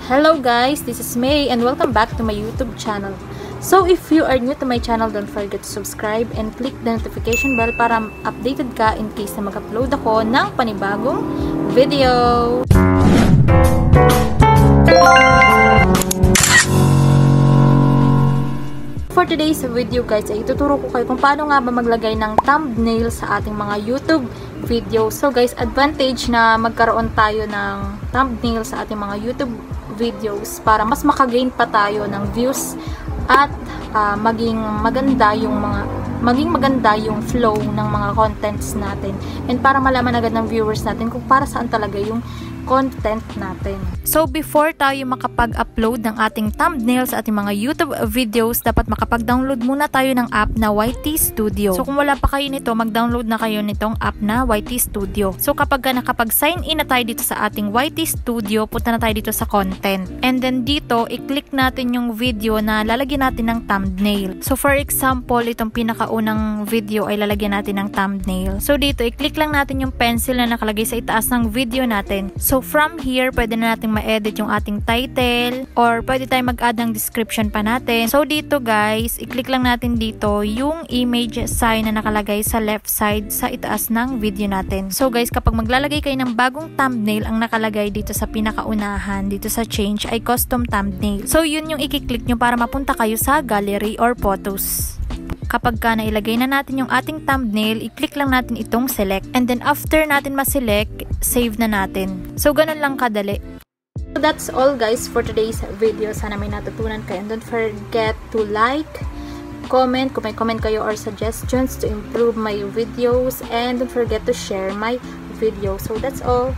Hello guys, this is May and welcome back to my YouTube channel. So if you are new to my channel, don't forget to subscribe and click the notification bell para updated ka in case na mag-upload ako ng panibagong video. For today's video guys, ay ituturo ko kayo kung paano nga ba maglagay ng thumbnail sa ating mga YouTube video. So guys, advantage na magkaroon tayo ng thumbnail sa ating mga YouTube videos para mas makagain pa tayo ng views at maging maganda yung flow ng mga contents natin, and para malaman agad ng viewers natin kung para saan talaga yung content natin. So before tayo makapag-upload ng ating thumbnail sa ating mga YouTube videos, dapat makapag-download muna tayo ng app na YT Studio. So kung wala pa kayo nito, mag-download na kayo nitong app na YT Studio. So kapag nakapag-sign in na tayo dito sa ating YT Studio, punta na tayo dito sa content. And then dito, i-click natin yung video na lalagyan natin ng thumbnail. So for example, itong pinakaunang video ay lalagyan natin ng thumbnail. So dito, i-click lang natin yung pencil na nakalagay sa itaas ng video natin. So from here, pwede na natin ma-edit yung ating title or pwede tayo mag-add ng description pa natin. So dito guys, i-click lang natin dito yung image sign na nakalagay sa left side sa itaas ng video natin. So guys, kapag maglalagay kayo ng bagong thumbnail, ang nakalagay dito sa pinakaunahan, dito sa change, ay custom thumbnail. So yun yung i-click nyo para mapunta kayo sa gallery or photos. Kapag nailagay na natin yung ating thumbnail, i-click lang natin itong select. And then after natin ma-select, save na natin. So ganun lang kadali. So that's all guys for today's video. Sana may natutunan kayo. And don't forget to like, comment, kung may comment kayo or suggestions to improve my videos. And don't forget to share my video. So that's all.